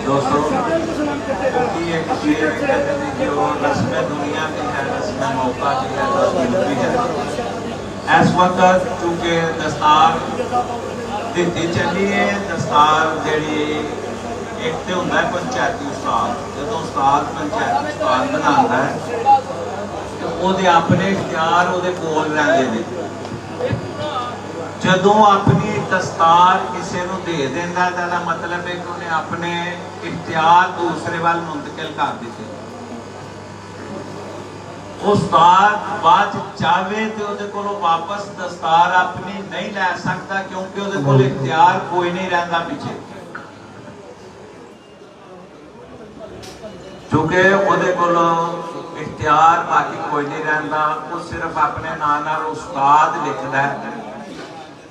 दोस्तों क्योंकि एक शेर कहते थे कि वो रस्म दुनिया भी है, रस्म मौका भी है, रस्म भी है। इस वक्त चूंकि दस्तार दी चली है, दस्तार जी एक तो होंगे पंचायती उस्ताद, जो उस्ताद पंचायती उस्ताद बनाता है तो वो अपने इख्तियार वो कोल रहिंदे ने। जदों अपनी दस्तार किसी को दे देंदा तो मतलब है कि उन्हें अपने इख्तियार दूसरे वाल मुंतकिल कर दिते। उस्ताद बाद चाहे तो उहदे कोलों वापस दस्तार अपनी नहीं लै सकता, क्योंकि उहदे कोल इख्तियार कोई नहीं रहिंदा पीछे, क्योंकि उहदे कोलों इख्तियार बाकी कोई नहीं रहिंदा। वो सिर्फ अपने नाम उस्ताद लिखदा है,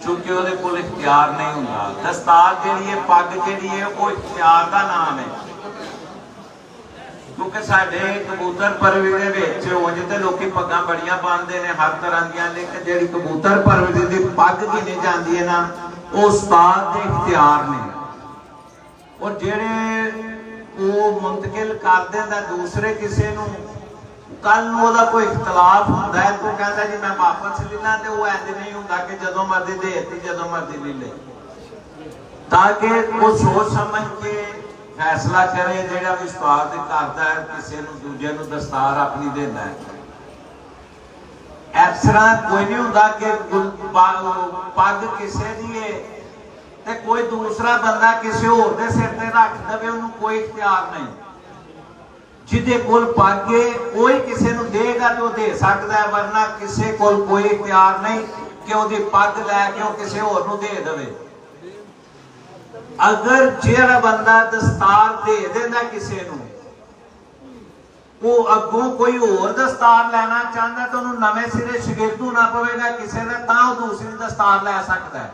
चूंकि वो इख्तियार नहीं होंगे। दस्तार जी पग जी वो इख्तियार का नाम है, क्योंकि साडे कबूतर परवरी उंज तो लोग पग्गां बड़ियां पाते हैं हर तरह दी, लेकिन जी कबूतर परवरी की पग गिनी जाती है ना, वो उस्ताद के इख्तियार ने। और जेड़े वो मुंतकिल कर देंदा दूसरे किसी को, कल वो कोई इख्तलाफ होता है तो कहता जी मैं वापस लेना, तो वो इंज नहीं होता कि जदों मर्जी देती जदों मर्जी ले ले, ताकि वो सोच समझ के फैसला करे। जो उस्ताद करता है किसी दूजे को दस्तार अपनी देना है, इस तरह कोई नहीं होता कि पग किसी की है तो कोई दूसरा बंदा किसी होर दे सिर ते रख दे, उन्होंने कोई इख्तियार नहीं। जिदे कोल पग है वही किसी को देगा तो दे सकता है, वरना किसी कोल कोई इख्तियार नहीं कि वो पग लैके किसी होर को दे दे। अगर जेड़ा बंदा दस्तार दे देंदा किसी को, वो अगों कोई होर दस्तार लेना चाहता तो उन्होंने नवे सिरे शिगिर्द होना पवेगा किसी का, तां वो दूसरी दस्तार लै सकता है।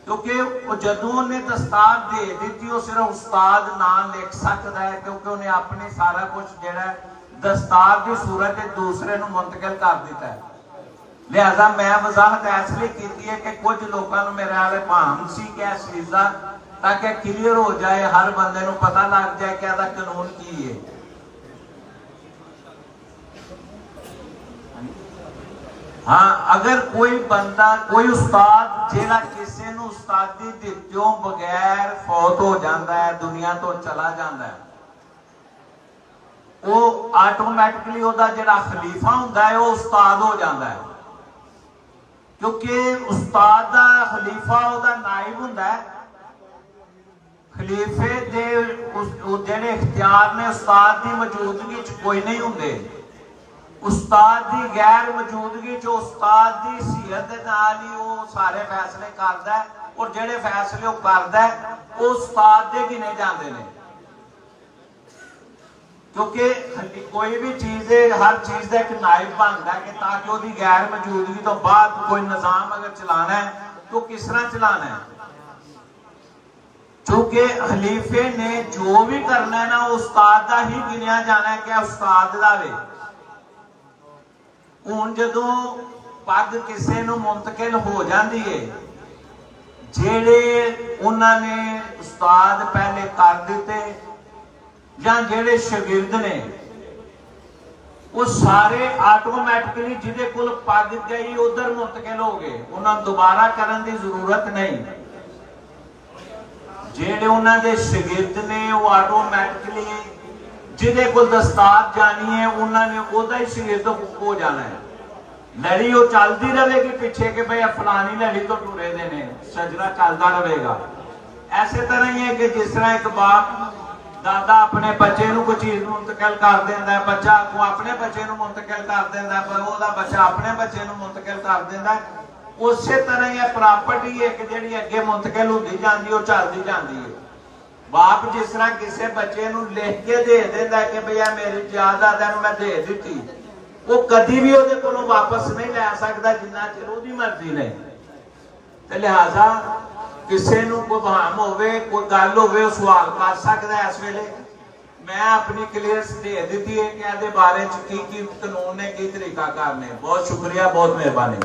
क्योंकि जदों उन्हें दस्तार दे दी वो सिर्फ उस्ताद नाम लिख सकता है, क्योंकि उन्हें अपने सारा कुछ जो दस्तार की सूरत दूसरे को मुंतकिल कर दिता है। लिहाजा मैं वजाहत इसलिए की है कि कुछ लोगों को मेरे वाले भाम सी कि इस चीज़ का, ताकि क्लीयर हो जाए, हर बंदे को पता लग जाए कि इसका कानून की है। हाँ, अगर कोई बंदा कोई उस्ताद जेड़ा किसी को उस्तादी दित्तों बगैर फौत हो जाता है, दुनिया तो चला जाता है, वो आटोमैटिकली उसका जेड़ा खलीफा होता है वो उस्ताद हो जाता है। क्योंकि उस्ताद का खलीफा उसका नाइब होता है। खलीफे दे जेड़े इख्तियार ने उस्ताद की मौजूदगी कोई नहीं होंगे। उस्ताद की गैर मौजूदगी उस्ताद की सीहत के नाल ही वो सारे फैसले करता है, और जेड़े फैसले वो करता है वो उस्ताद के गिने जाते हैं। क्योंकि कोई भी चीज़ हर चीज़ का एक नायब बनता है कि ताकि वो गैर मौजूदगी तो बाद कोई निजाम अगर चलाना है तो किस तरह चलाना है। चूंकि खलीफे ने जो भी करना है ना उस्ताद का ही गिनिया जाना है कि उस्ताद का वे। हुण जदों पग किसी को मुंतकिल हो जाती है, जेड़े उन्होंने उस्ताद पहले कर दिते या जेड़े शागिर्द ने वो सारे आटोमैटिकली जिदे कोल पग गई उधर मुंतकिल हो गए, उन्होंने दोबारा करने की जरूरत नहीं। जेड़े उन्होंने शागिर्द ने वो आटोमैटिकली जिदे को दस्तार जानी है उन्होंने ओदा ही शागिर्द हो जाना है। लड़ी वो चलती रहेगी पीछे कि भाई फलानी लड़ी तो टुरे देने, सजरा चलता रहेगा। ऐसे तरह ही है कि जिस तरह एक बाप दादा अपने बच्चे को कोई चीज मुंतकिल कर देता है, बच्चा अपने बच्चे को मुंतकिल कर देता है, वह बच्चा अपने बच्चे को मुंतकिल कर देता है। उस तरह ही प्रॉपर्टी एक जी अगे मुंतकिल होती जाती है, चलती जाती है। बाप जिस तरह किसी बच्चे को लिख के दे देता है कि भैया मेरी जायदाद है मैं दे दी, वो कभी भी वो को वापस नहीं लै सकता जिन्ना चिर उसकी मर्जी नहीं। तो लिहाजा किसी को कोई बहाम हो कोई गल हो सवाल कर सकता है। इस वेले मैं अपनी क्लीयरेंस दे दी है कि बारे की कानून ने की तरीका करने। बहुत शुक्रिया, बहुत मेहरबानी।